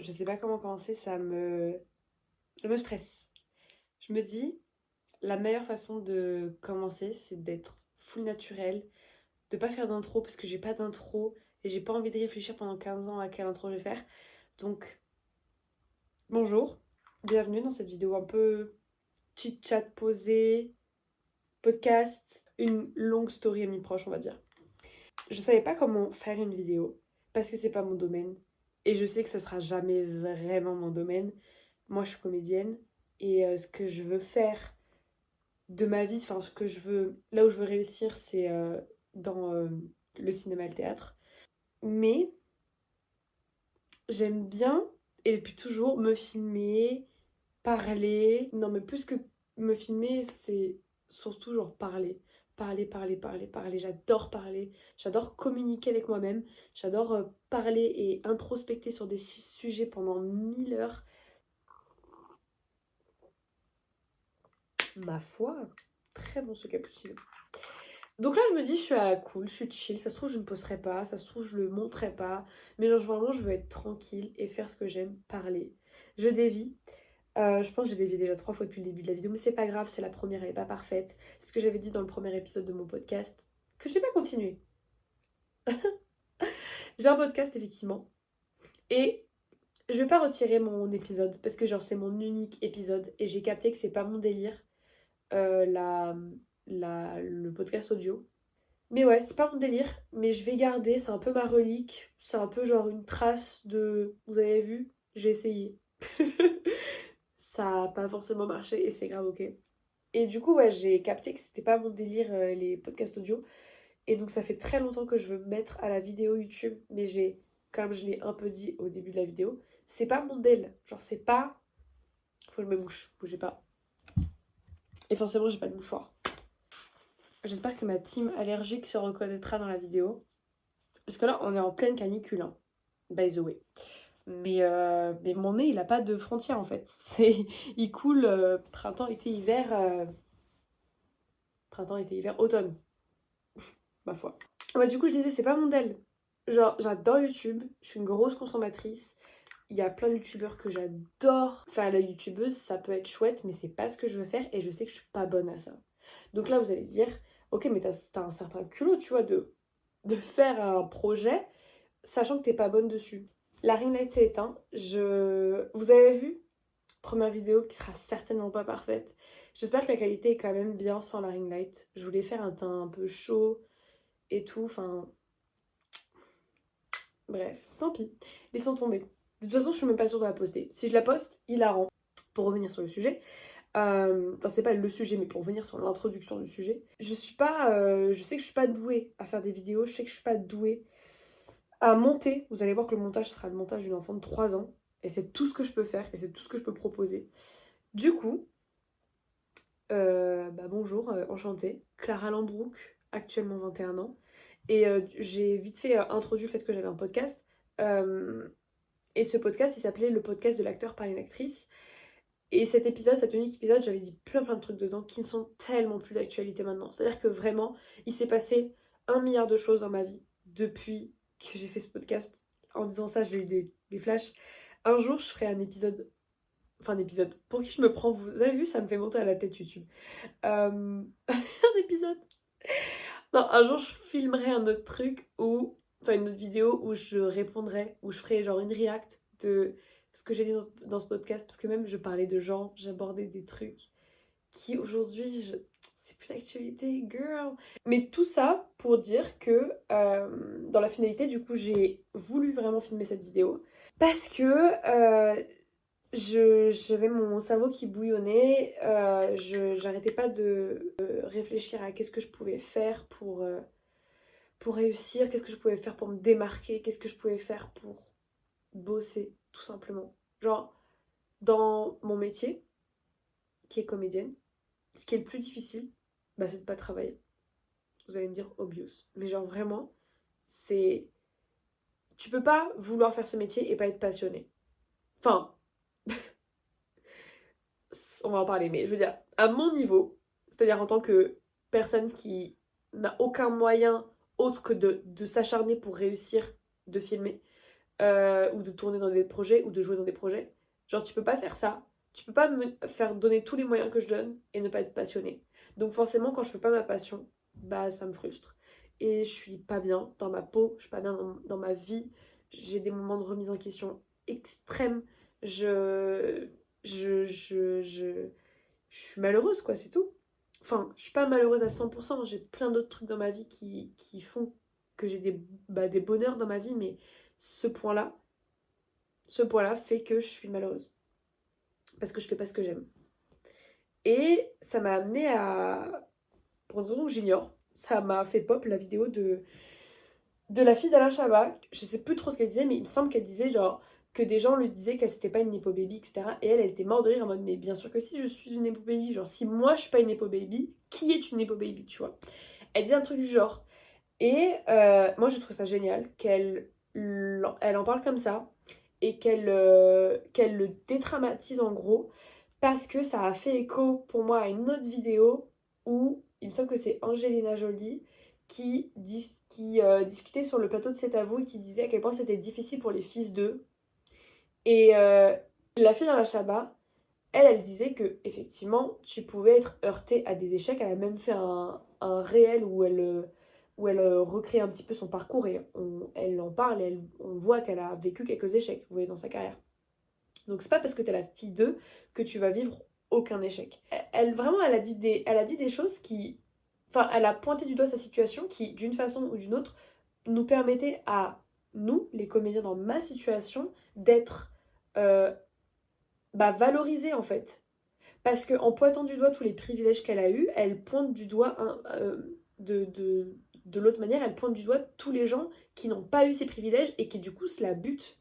je sais pas comment commencer, ça me stresse. Je me dis, la meilleure façon de commencer, c'est d'être full naturel, de pas faire d'intro parce que j'ai pas d'intro et j'ai pas envie de réfléchir pendant 15 ans à quelle intro je vais faire. Donc, bonjour, bienvenue dans cette vidéo un peu chit-chat posé, podcast, une longue story à mi-proche, on va dire. Je savais pas comment faire une vidéo parce que c'est pas mon domaine et je sais que ça sera jamais vraiment mon domaine. Moi, je suis comédienne et ce que je veux faire de ma vie, enfin, ce que je veux, là où je veux réussir, c'est dans le cinéma et le théâtre. Mais j'aime bien, et depuis toujours, me filmer, parler. Non, mais plus que me filmer, c'est surtout genre parler. Parler, parler, parler, parler. J'adore parler. J'adore communiquer avec moi-même. J'adore parler et introspecter sur des sujets pendant 1000 heures. Ma foi, très bon ce cappuccino. Donc là, je me dis, je suis à cool, je suis chill. Ça se trouve, je ne posterai pas. Ça se trouve, je le montrerai pas. Mais genre, vraiment, je veux être tranquille et faire ce que j'aime, parler. Je dévie. Je pense que j'ai dévié déjà 3 fois depuis le début de la vidéo, mais c'est pas grave, c'est la première, elle est pas parfaite. C'est ce que j'avais dit dans le premier épisode de mon podcast, que je n'ai pas continué. J'ai un podcast, effectivement. Et je vais pas retirer mon épisode, parce que genre, c'est mon unique épisode. Et j'ai capté que c'est pas mon délire, euh, la, le podcast audio. Mais ouais, c'est pas mon délire, mais je vais garder, c'est un peu ma relique, c'est un peu genre une trace de... Vous avez vu? J'ai essayé. Ça a pas forcément marché et c'est grave ok. Et du coup, ouais, j'ai capté que c'était pas mon délire les podcasts audio. Et donc ça fait très longtemps que je veux me mettre à la vidéo YouTube, mais comme je l'ai un peu dit au début de la vidéo, c'est pas mon dél. Genre c'est pas... Faut que je me mouche, bougez pas. Et forcément, j'ai pas de mouchoir. J'espère que ma team allergique se reconnaîtra dans la vidéo. Parce que là, on est en pleine canicule, hein, by the way. Mais mon nez, il a pas de frontières en fait. Il coule printemps, été, hiver, printemps, été, hiver, automne, ma foi. Ouais, du coup, je disais, c'est pas mon del. Genre, j'adore YouTube, je suis une grosse consommatrice. Il y a plein de youtubeurs que j'adore. Enfin, la youtubeuse, ça peut être chouette, mais c'est pas ce que je veux faire et je sais que je suis pas bonne à ça. Donc là, vous allez dire, ok, mais t'as un certain culot, tu vois, de faire un projet, sachant que t'es pas bonne dessus. La ring light s'est éteinte. Vous avez vu? Première vidéo qui sera certainement pas parfaite. J'espère que la qualité est quand même bien sans la ring light. Je voulais faire un teint un peu chaud et tout. Enfin, bref, tant pis. Laissons tomber. De toute façon, je suis même pas sûre de la poster. Si je la poste, il la rend. Pour revenir sur le sujet, enfin c'est pas le sujet, mais pour revenir sur l'introduction du sujet, je sais que je suis pas douée à faire des vidéos, je sais que je suis pas douée à monter. Vous allez voir que le montage sera le montage d'une enfant de 3 ans, et c'est tout ce que je peux faire, et c'est tout ce que je peux proposer. Du coup, bonjour, enchantée, Clara Lambrouck, actuellement 21 ans, et j'ai vite fait introduit le fait que j'avais un podcast, euh, et ce podcast, il s'appelait le podcast de l'acteur par une actrice. Et cet unique épisode, j'avais dit plein de trucs dedans qui ne sont tellement plus d'actualité maintenant. C'est-à-dire que vraiment, il s'est passé 1 milliard de choses dans ma vie depuis que j'ai fait ce podcast. En disant ça, j'ai eu des flashs. Un jour, je ferai un épisode. Enfin, un épisode. Pour qui je me prends? Vous avez vu, ça me fait monter à la tête YouTube. Un épisode. Non, un jour, je filmerai un autre truc où. Enfin, une autre vidéo où je répondrai, où je ferai genre une react de ce que j'ai dit dans ce podcast. Parce que même, je parlais de gens, j'abordais des trucs qui aujourd'hui, c'est plus d'actualité, girl. Mais tout ça pour dire que dans la finalité, du coup, j'ai voulu vraiment filmer cette vidéo parce que j'avais mon cerveau qui bouillonnait, j'arrêtais pas de réfléchir à qu'est-ce que je pouvais faire pour réussir, qu'est-ce que je pouvais faire pour me démarquer, qu'est-ce que je pouvais faire pour bosser, tout simplement. Genre, dans mon métier, qui est comédienne, ce qui est le plus difficile, bah, c'est de pas travailler. Vous allez me dire obvious. Mais genre vraiment, c'est... Tu peux pas vouloir faire ce métier et pas être passionné. Enfin, on va en parler, mais je veux dire, à mon niveau, c'est-à-dire en tant que personne qui n'a aucun moyen autre que de s'acharner pour réussir de filmer, ou de tourner dans des projets, ou de jouer dans des projets. Genre, tu peux pas faire ça. Tu peux pas me faire donner tous les moyens que je donne et ne pas être passionné. Donc forcément, quand je fais pas ma passion, bah ça me frustre. Et je suis pas bien dans ma peau, je suis pas bien dans ma vie. J'ai des moments de remise en question extrêmes. Je, je suis malheureuse, quoi, c'est tout. Enfin, je suis pas malheureuse à 100%, j'ai plein d'autres trucs dans ma vie qui font que j'ai des bonheurs dans ma vie, mais ce point-là, ce point-là fait que je suis malheureuse. Parce que je fais pas ce que j'aime. Et ça m'a amené à... Pour une raison que j'ignore, ça m'a fait pop la vidéo de la fille d'Alain Chabat. Je sais plus trop ce qu'elle disait, mais il me semble qu'elle disait genre que des gens lui disaient qu'elle c'était pas une Nepo Baby, etc. Et elle était morte de rire en mode, mais bien sûr que si, je suis une Nepo Baby. Genre, si moi je suis pas une Nepo Baby, qui est une Nepo Baby, tu vois? Elle disait un truc du genre. Et moi, je trouve ça génial elle en parle comme ça et qu'elle le dédramatise en gros parce que ça a fait écho pour moi à une autre vidéo où il me semble que c'est Angelina Jolie qui discutait sur le plateau de C'est à vous et qui disait à quel point c'était difficile pour les fils d'eux. Et la fille dans la Shabbat, elle disait que effectivement tu pouvais être heurtée à des échecs. Elle a même fait un réel où elle recrée un petit peu son parcours et elle en parle et on voit qu'elle a vécu quelques échecs, vous voyez, dans sa carrière. Donc c'est pas parce que t'es la fille d'eux que tu vas vivre aucun échec. Elle a dit des choses qui... Enfin, elle a pointé du doigt sa situation qui, d'une façon ou d'une autre, nous permettait à nous, les comédiens dans ma situation, d'être valorisés en fait. Parce qu'en pointant du doigt tous les privilèges qu'elle a eus, elle pointe du doigt de l'autre manière, elle pointe du doigt tous les gens qui n'ont pas eu ces privilèges et qui du coup se la butent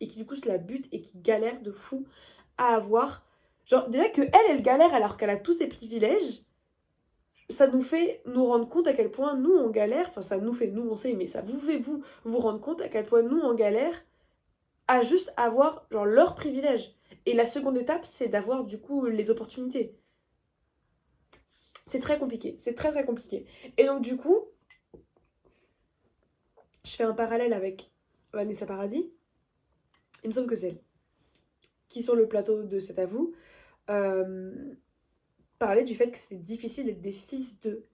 et qui galère de fou à avoir. Genre, déjà que elle galère alors qu'elle a tous ses privilèges, ça nous fait nous rendre compte à quel point nous on galère. Enfin, ça nous fait, nous on sait, mais ça vous fait vous rendre compte à quel point nous on galère à juste avoir genre leurs privilèges. Et la seconde étape, c'est d'avoir du coup les opportunités. C'est très compliqué, c'est très très compliqué. Et donc du coup, je fais un parallèle avec Vanessa Paradis. Il me semble que c'est elle qui, sur le plateau de C'est à vous, parlait du fait que c'était difficile d'être des fils d'eux.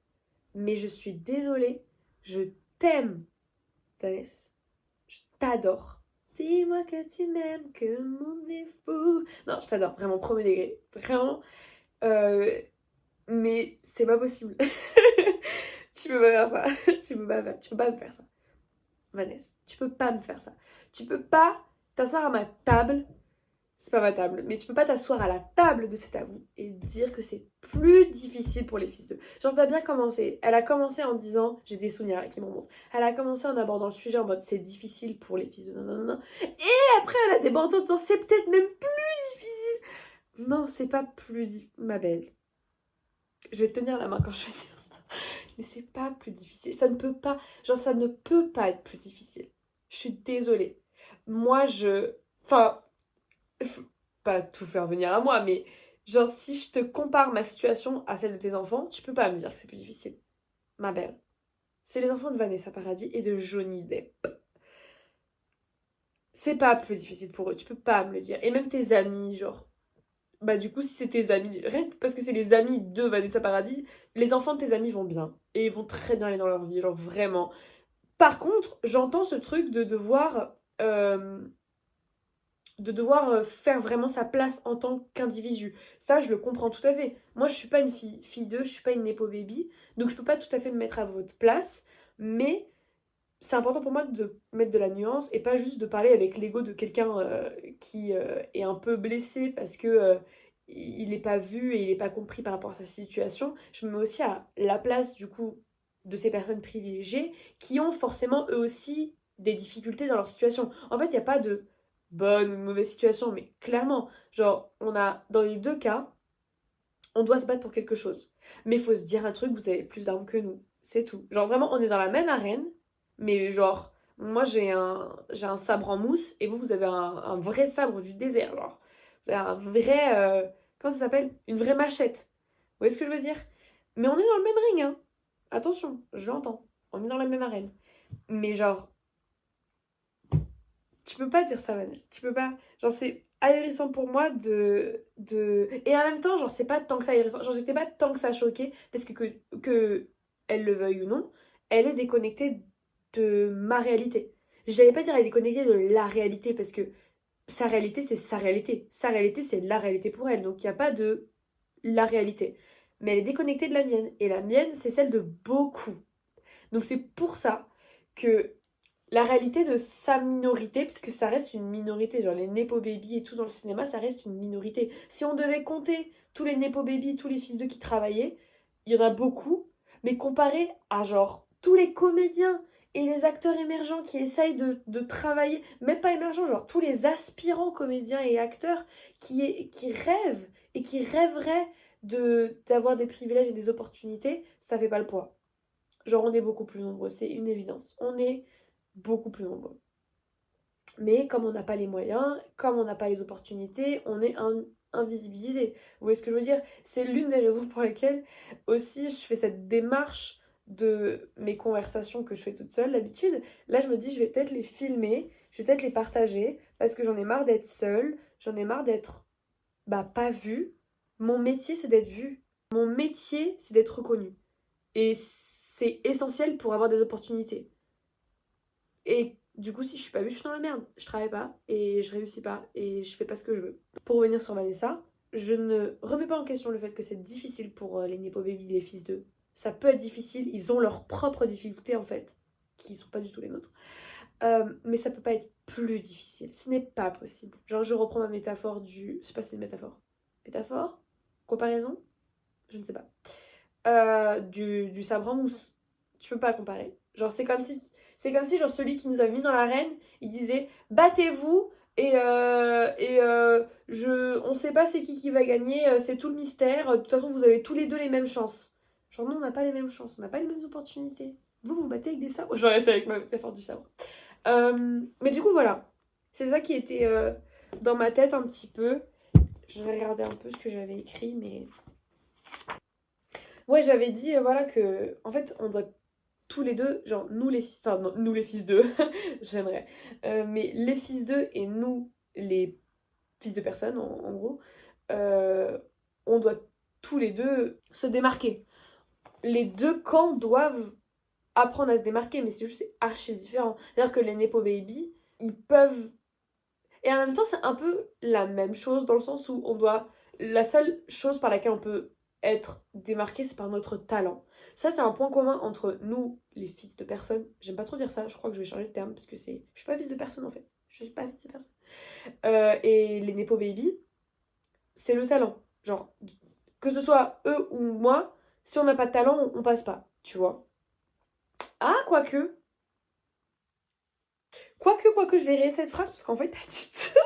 Mais je suis désolée, je t'aime, Thalès. Je t'adore. Dis-moi que tu m'aimes, que le monde est fou. Non, je t'adore, vraiment, premier degré. Vraiment. Mais c'est pas possible. Tu peux pas faire ça. Tu peux pas me faire ça. Vanessa, tu peux pas me faire ça. Tu peux pas t'asseoir à ma table. C'est pas ma table, mais tu peux pas t'asseoir à la table de C'est à vous et dire que c'est plus difficile pour les fils d'eux. Genre, t'as bien commencé. Elle a commencé en disant, j'ai des souvenirs qui m'en montrent. Elle a commencé en abordant le sujet en mode c'est difficile pour les fils d'eux. Non, non, non. Et après, elle a débordé en disant c'est peut-être même plus difficile. Non, c'est pas plus difficile, ma belle. Je vais te tenir la main quand je vais dire ça. Mais c'est pas plus difficile. Ça ne peut pas. Genre, ça ne peut pas être plus difficile. Je suis désolée. Moi, Enfin, faut pas tout faire venir à moi, mais genre, si je te compare ma situation à celle de tes enfants, tu peux pas me dire que c'est plus difficile. Ma belle. C'est les enfants de Vanessa Paradis et de Johnny Depp. C'est pas plus difficile pour eux, tu peux pas me le dire. Et même tes amis, genre. Bah du coup, si c'est tes amis, rien que parce que c'est les amis de Vanessa Paradis, les enfants de tes amis vont bien. Et ils vont très bien aller dans leur vie, genre vraiment. Par contre, j'entends ce truc de devoir faire vraiment sa place en tant qu'individu. Ça, je le comprends tout à fait. Moi, je suis pas une fille d'eux, je suis pas une Nepo Baby, donc je peux pas tout à fait me mettre à votre place, mais c'est important pour moi de mettre de la nuance et pas juste de parler avec l'ego de quelqu'un qui est un peu blessé parce que il n'est pas vu et il n'est pas compris par rapport à sa situation. Je me mets aussi à la place du coup de ces personnes privilégiées qui ont forcément eux aussi des difficultés dans leur situation. En fait, il n'y a pas de bonne ou de mauvaise situation, mais clairement, genre, on a dans les deux cas, on doit se battre pour quelque chose. Mais il faut se dire un truc, vous avez plus d'armes que nous. C'est tout. Genre vraiment, on est dans la même arène, mais genre, moi j'ai un sabre en mousse et vous avez un vrai sabre du désert. Genre, vous avez un vrai. Comment ça s'appelle? Une vraie machette. Vous voyez ce que je veux dire? Mais on est dans le même ring, hein. Attention, je l'entends. On est dans la même arène. Mais genre, Tu peux pas dire ça, Vanessa. Tu peux pas. Genre, c'est ahurissant pour moi Et en même temps, genre, c'est pas tant que ça ahurissant. Genre, j'étais pas tant que ça choquée parce que elle le veuille ou non, elle est déconnectée de ma réalité. Je n'allais pas dire elle est déconnectée de la réalité parce que sa réalité, c'est sa réalité. Sa réalité, c'est la réalité pour elle. Donc, il n'y a pas de la réalité. Mais elle est déconnectée de la mienne. Et la mienne, c'est celle de beaucoup. Donc, c'est pour ça que la réalité de sa minorité, puisque ça reste une minorité, genre les Nepo Baby et tout dans le cinéma, ça reste une minorité. Si on devait compter tous les Nepo Baby, tous les fils d'eux qui travaillaient, il y en a beaucoup, mais comparé à genre tous les comédiens et les acteurs émergents qui essayent de travailler, même pas émergents, genre tous les aspirants comédiens et acteurs qui rêvent et qui rêveraient d'avoir des privilèges et des opportunités, ça fait pas le poids. Genre on est beaucoup plus nombreux, c'est une évidence. On est beaucoup plus nombreux. Mais comme on n'a pas les moyens, comme on n'a pas les opportunités, on est invisibilisé. Vous voyez ce que je veux dire? C'est l'une des raisons pour lesquelles aussi je fais cette démarche de mes conversations que je fais toute seule d'habitude. Là, je me dis, je vais peut-être les filmer, je vais peut-être les partager, parce que j'en ai marre d'être seule, j'en ai marre d'être pas vue. Mon métier, c'est d'être vue. Mon métier, c'est d'être reconnu. Et c'est essentiel pour avoir des opportunités. Et du coup, si je suis pas vue, je suis dans la merde. Je travaille pas et je réussis pas et je fais pas ce que je veux. Pour revenir sur Vanessa, je ne remets pas en question le fait que c'est difficile pour les Nepo Baby, les fils d'eux. Ça peut être difficile, ils ont leurs propres difficultés en fait, qui sont pas du tout les nôtres. Mais ça peut pas être plus difficile. Ce n'est pas possible. Genre, je reprends ma métaphore du. Je sais pas si c'est une métaphore. Métaphore? Comparaison? Je ne sais pas. Du sabre en mousse. Tu peux pas comparer. Genre, c'est comme si genre, celui qui nous a mis dans l'arène, il disait battez-vous on sait pas c'est qui va gagner, c'est tout le mystère. De toute façon, vous avez tous les deux les mêmes chances. Genre, nous, on n'a pas les mêmes chances, on n'a pas les mêmes opportunités. Vous, vous battez avec des sabres. J'arrête avec ma métaphore du sabre. Mais du coup, voilà. C'est ça qui était dans ma tête un petit peu. Je vais regarder un peu ce que j'avais écrit, mais. Ouais, j'avais dit, voilà, que. En fait, on doit tous les deux, genre nous les fils, enfin non, nous les fils d'eux, j'aimerais, mais les fils d'eux et nous les fils de personnes en gros, euh, on doit tous les deux se démarquer. Les deux camps doivent apprendre à se démarquer, mais c'est juste archi différent. C'est-à-dire que les Nepo Baby, ils peuvent. Et en même temps, c'est un peu la même chose dans le sens où on doit. La seule chose par laquelle on peut être démarqué, c'est par notre talent. Ça, c'est un point commun entre nous, les fils de personnes. J'aime pas trop dire ça, je crois que je vais changer de terme parce que c'est. Je suis pas fils de personne en fait. Je suis pas fils de personne. Et les Nepo Baby, c'est le talent. Genre, que ce soit eux ou moi, si on n'a pas de talent, on passe pas, tu vois. Ah, quoique. Quoique, je verrai cette phrase parce qu'en fait, pas du tout.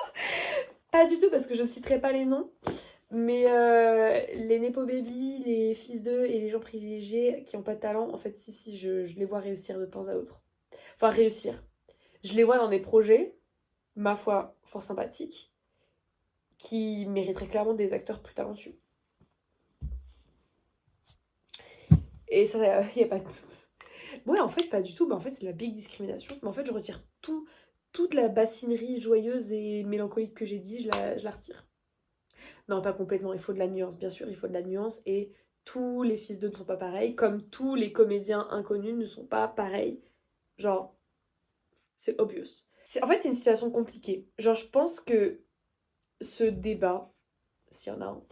Pas du tout parce que je ne citerai pas les noms. Mais les Nepo Baby, les fils d'eux et les gens privilégiés qui n'ont pas de talent, en fait, si, je les vois réussir de temps à autre. Enfin, réussir. Je les vois dans des projets, ma foi, fort sympathiques, qui mériteraient clairement des acteurs plus talentueux. Et ça, il n'y a pas de doute. Ouais, en fait, pas du tout. Mais en fait, c'est de la big discrimination. Mais en fait, je retire toute la bassinerie joyeuse et mélancolique que j'ai dit, je la retire. Non, pas complètement, il faut de la nuance, bien sûr, il faut de la nuance. Et tous les fils d'eux ne sont pas pareils, comme tous les comédiens inconnus ne sont pas pareils. Genre, c'est obvious. En fait, c'est une situation compliquée. Genre, je pense que ce débat, s'il y en a un,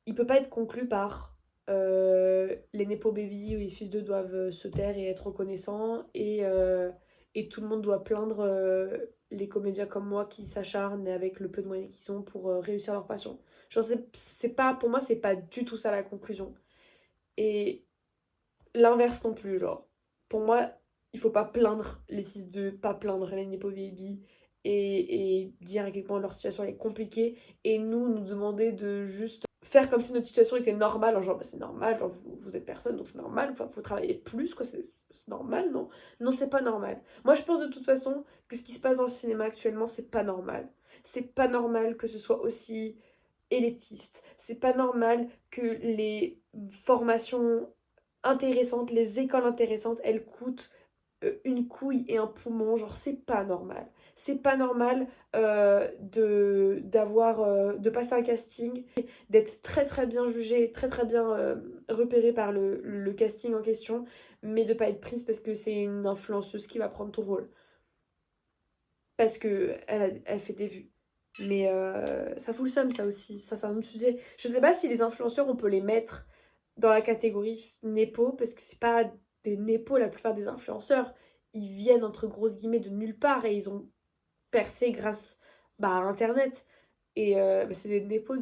il peut pas être conclu par les Nepo Baby ou les fils d'eux doivent se taire et être reconnaissants et tout le monde doit plaindre les comédiens comme moi qui s'acharnent avec le peu de moyens qu'ils ont pour réussir leur passion. Genre, c'est pas, pour moi, c'est pas du tout ça la conclusion. Et l'inverse non plus, genre. Pour moi, il faut pas plaindre les fils d'eux, pas plaindre les Nepo Baby et dire à quel point leur situation est compliquée et nous demander de juste faire comme si notre situation était normale, genre c'est normal, genre vous êtes personne donc c'est normal, enfin faut travailler plus quoi, c'est normal, non? Non, c'est pas normal. Moi je pense de toute façon que ce qui se passe dans le cinéma actuellement c'est pas normal. C'est pas normal que ce soit aussi élitiste. C'est pas normal que les formations intéressantes, les écoles intéressantes, elles coûtent une couille et un poumon, genre c'est pas normal. c'est pas normal de passer un casting, d'être très très bien jugé, très très bien repéré par le casting en question, mais de pas être prise parce que c'est une influenceuse qui va prendre ton rôle. Parce que elle fait des vues. Mais ça fout le seum, ça aussi. Ça, c'est un autre sujet. Je sais pas si les influenceurs, on peut les mettre dans la catégorie népo, parce que c'est pas des népos, la plupart des influenceurs. Ils viennent, entre grosses guillemets, de nulle part et ils ont percé grâce à Internet. Et c'est des népo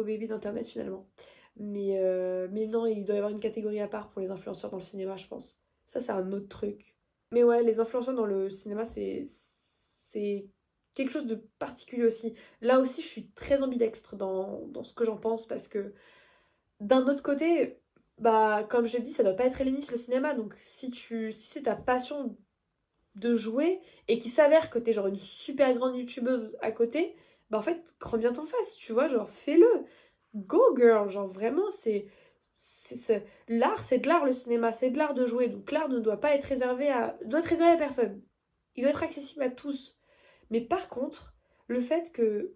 baby d'Internet, finalement. Mais non, il doit y avoir une catégorie à part pour les influenceurs dans le cinéma, je pense. Ça, c'est un autre truc. Mais ouais, les influenceurs dans le cinéma, c'est quelque chose de particulier aussi. Là aussi, je suis très ambidextre dans ce que j'en pense parce que d'un autre côté, comme je l'ai dit, ça doit pas être helléniste le cinéma. Donc si c'est ta passion de jouer et qu'il s'avère que t'es genre une super grande youtubeuse à côté, en fait, grand bien t'en face, tu vois, genre fais-le. Go girl, genre vraiment, l'art, c'est de l'art le cinéma, c'est de l'art de jouer. Donc l'art ne doit pas être doit être réservé à personne. Il doit être accessible à tous. Mais par contre, le fait que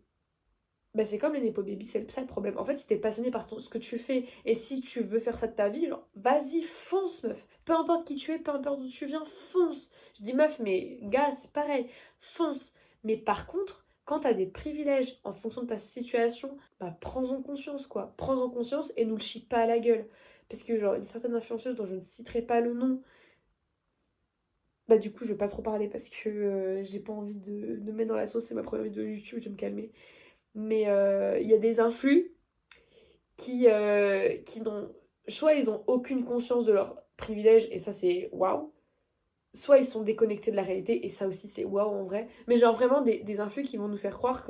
c'est comme les Nepo Baby, c'est ça le problème. En fait, si t'es passionné par ce que tu fais et si tu veux faire ça de ta vie, genre, vas-y, fonce, meuf. Peu importe qui tu es, peu importe d'où tu viens, fonce. Je dis meuf, mais gars, c'est pareil, fonce. Mais par contre, quand t'as des privilèges en fonction de ta situation, prends-en conscience, quoi. Prends-en conscience et nous le chie pas à la gueule. Parce que, genre, une certaine influenceuse dont je ne citerai pas le nom, du coup, je vais pas trop parler parce que j'ai pas envie de me mettre dans la sauce, c'est ma première vidéo YouTube, je vais me calmer. Mais il y a des influx qui n'ont. Soit ils ont aucune conscience de leurs privilèges, et ça c'est waouh. Soit ils sont déconnectés de la réalité, et ça aussi c'est waouh en vrai. Mais genre vraiment des influx qui vont nous faire croire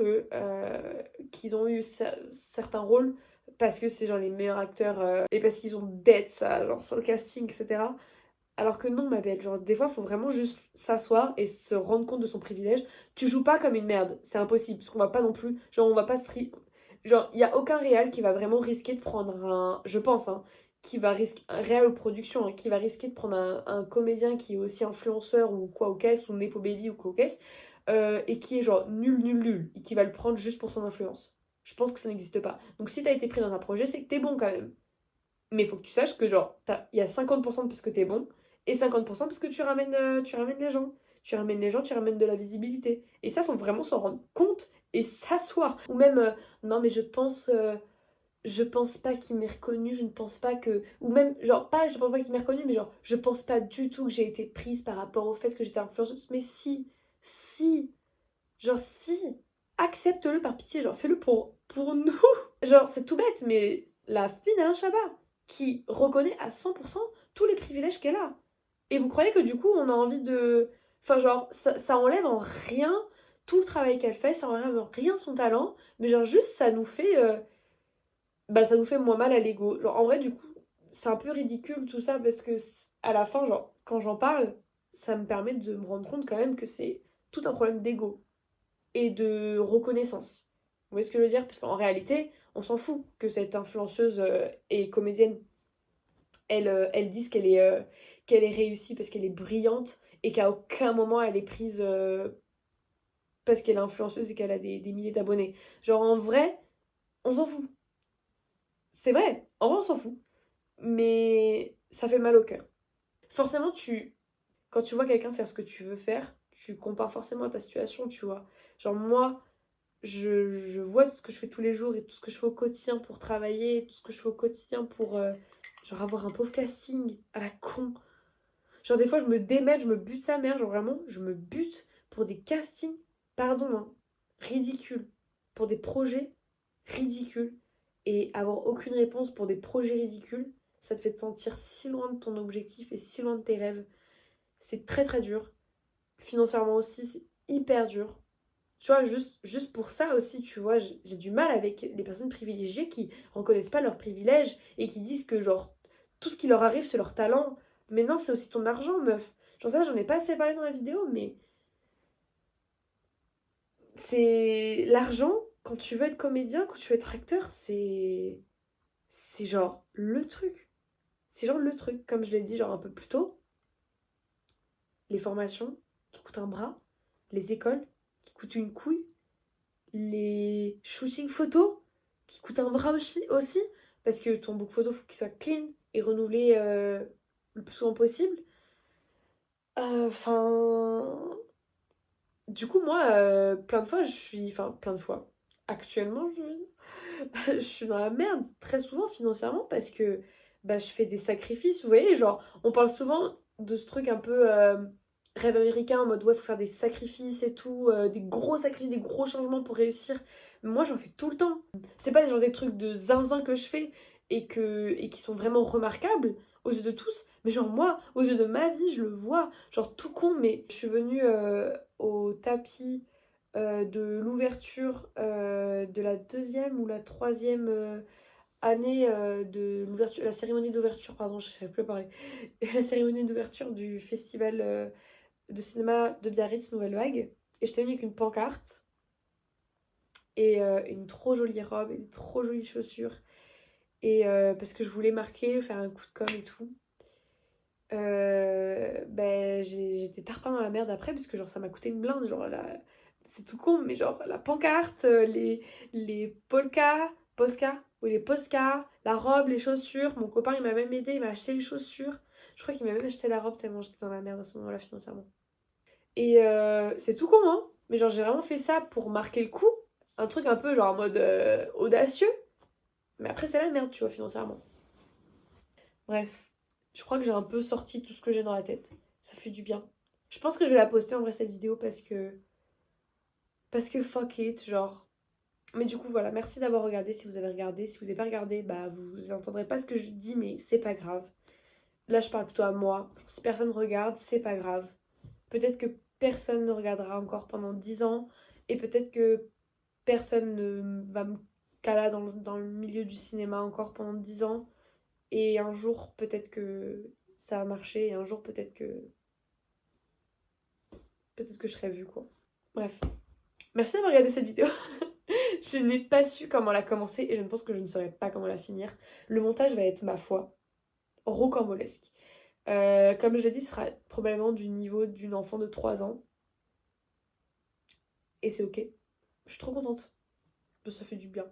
qu'ils ont eu certains rôles parce que c'est genre les meilleurs acteurs et parce qu'ils ont dead ça, genre sur le casting, etc. Alors que non, ma belle, genre des fois, il faut vraiment juste s'asseoir et se rendre compte de son privilège. Tu joues pas comme une merde, c'est impossible, parce qu'on va pas non plus, genre on va pas genre il y a aucun réal qui va vraiment risquer de prendre je pense, hein, qui va risquer, un réal ou production, hein, qui va risquer de prendre un comédien qui est aussi influenceur ou quoi au caisse, ou Nepo Baby ou quoi au caisse, et qui est genre nul, nul, nul, et qui va le prendre juste pour son influence. Je pense que ça n'existe pas. Donc si t'as été pris dans un projet, c'est que t'es bon quand même. Mais il faut que tu saches que genre, il y a 50% parce que t'es bon et 50% parce que tu ramènes les gens. Tu ramènes les gens, tu ramènes de la visibilité. Et ça, faut vraiment s'en rendre compte et s'asseoir. Ou même, non mais je pense pas qu'il m'ait reconnu, je ne pense pas que... Ou même, genre, pas je pense pas qu'il m'ait reconnu, mais genre, je pense pas du tout que j'ai été prise par rapport au fait que j'étais influenceuse. Mais si, genre si, accepte-le par pitié, genre fais-le pour nous. Genre, c'est tout bête, mais la fille d'Alain Chabat, qui reconnaît à 100% tous les privilèges qu'elle a. Et vous croyez que du coup, on a envie de... Enfin, genre, ça enlève en rien tout le travail qu'elle fait, ça enlève en rien son talent, mais genre, juste, ça nous fait moins mal à l'ego. Genre, en vrai, du coup, c'est un peu ridicule tout ça, parce que à la fin, genre, quand j'en parle, ça me permet de me rendre compte quand même que c'est tout un problème d'ego et de reconnaissance. Vous voyez ce que je veux dire? Parce qu'en réalité, on s'en fout que cette influenceuse et comédienne, elle dise qu'elle est réussie parce qu'elle est brillante et qu'à aucun moment elle est prise parce qu'elle est influenceuse et qu'elle a des milliers d'abonnés. Genre en vrai, on s'en fout. C'est vrai, en vrai on s'en fout. Mais ça fait mal au cœur. Forcément, quand tu vois quelqu'un faire ce que tu veux faire, tu compares forcément à ta situation, tu vois. Genre moi, je vois tout ce que je fais tous les jours et tout ce que je fais au quotidien pour travailler, tout ce que je fais au quotidien pour genre avoir un pauvre casting à la con. Genre des fois je me démène, je me bute sa mère, genre vraiment je me bute pour des castings, pardon, hein, ridicules, pour des projets ridicules et avoir aucune réponse pour des projets ridicules, ça te fait te sentir si loin de ton objectif et si loin de tes rêves. C'est très très dur. Financièrement aussi, c'est hyper dur. Tu vois, juste pour ça aussi, tu vois, j'ai du mal avec les personnes privilégiées qui reconnaissent pas leurs privilèges et qui disent que, genre, tout ce qui leur arrive, c'est leur talent. Mais non, c'est aussi ton argent, meuf. Genre ça, j'en ai pas assez parlé dans la vidéo, mais c'est l'argent, quand tu veux être comédien, quand tu veux être acteur, c'est genre le truc. C'est genre le truc, comme je l'ai dit genre un peu plus tôt, les formations qui coûtent un bras, les écoles qui coûtent une couille, les shootings photos qui coûtent un bras aussi parce que ton book photo faut qu'il soit clean et renouvelé le plus souvent possible. Enfin, du coup moi plein de fois plein de fois. Actuellement, je veux dire, je suis dans la merde très souvent financièrement parce que bah, je fais des sacrifices, vous voyez, genre, on parle souvent de ce truc un peu rêve américain en mode ouais, faut faire des sacrifices et tout, des gros sacrifices, des gros changements pour réussir. Mais moi, j'en fais tout le temps. C'est pas genre des trucs de zinzin que je fais et qui sont vraiment remarquables aux yeux de tous, mais genre moi, aux yeux de ma vie, je le vois, genre tout con, mais je suis venue au tapis de l'ouverture de la deuxième ou la troisième année de l'ouverture, la cérémonie d'ouverture, pardon, je ne savais plus parler, la cérémonie d'ouverture du festival de cinéma de Biarritz Nouvelle Vague. Et j'étais venue avec une pancarte et une trop jolie robe et des trop jolies chaussures. Et parce que je voulais marquer, faire un coup de com' et tout. Ben, j'étais tarpin dans la merde après parce que genre ça m'a coûté une blinde, genre c'est tout con, mais genre la pancarte, les polkas, posca, oui les posca, la robe, les chaussures, mon copain il m'a même aidé, il m'a acheté les chaussures, je crois qu'il m'a même acheté la robe tellement j'étais dans la merde à ce moment-là financièrement. Et c'est tout con hein, mais genre j'ai vraiment fait ça pour marquer le coup, un truc un peu genre en mode audacieux, mais après c'est la merde tu vois financièrement. Bref, je crois que j'ai un peu sorti tout ce que j'ai dans la tête. Ça fait du bien. Je pense que je vais la poster en vrai cette vidéo parce que. Parce que fuck it, genre. Mais du coup, voilà, merci d'avoir regardé si vous avez regardé. Si vous n'avez pas regardé, bah vous n'entendrez pas ce que je dis, mais c'est pas grave. Là, je parle plutôt à moi. Si personne regarde, c'est pas grave. Peut-être que personne ne regardera encore pendant 10 ans. Et peut-être que personne ne va me caler dans le milieu du cinéma encore pendant 10 ans. Et un jour, peut-être que ça va marcher. Et un jour, peut-être que je serai vue, quoi. Bref. Merci d'avoir regardé cette vidéo. Je n'ai pas su comment la commencer et je ne pense que je ne saurais pas comment la finir. Le montage va être, ma foi, rocambolesque. Comme je l'ai dit, ce sera probablement du niveau d'une enfant de 3 ans. Et c'est ok. Je suis trop contente. Ça fait du bien,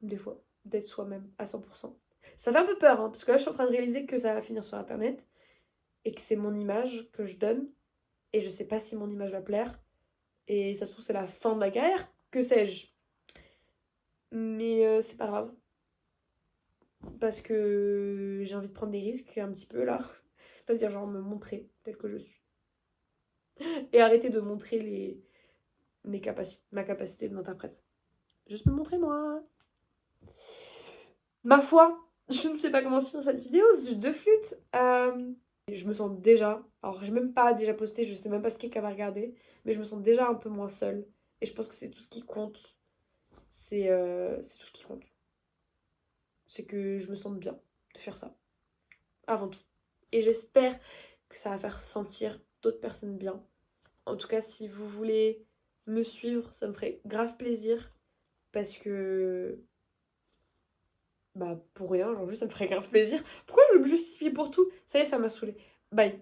des fois, d'être soi-même à 100%. Ça fait un peu peur, hein, parce que là, je suis en train de réaliser que ça va finir sur Internet et que c'est mon image que je donne. Et je sais pas si mon image va plaire. Et ça se trouve, c'est la fin de ma carrière. Que sais-je? Mais c'est pas grave. Parce que j'ai envie de prendre des risques un petit peu là. C'est-à-dire genre me montrer telle que je suis. Et arrêter de montrer ma capacité d'interprète. Juste me montrer moi. Ma foi, je ne sais pas comment finir cette vidéo, c'est de flûte. Je me sens déjà, alors j'ai même pas déjà posté, je sais même pas ce qu'elle va regarder, mais je me sens déjà un peu moins seule. Et je pense que c'est tout ce qui compte. C'est tout ce qui compte. C'est que je me sente bien de faire ça. Avant tout. Et j'espère que ça va faire sentir d'autres personnes bien. En tout cas, si vous voulez me suivre, ça me ferait grave plaisir. Parce que. Bah, pour rien, genre juste ça me ferait grave plaisir. Pourquoi je veux me justifier pour tout? Ça y est, ça m'a saoulée. Bye.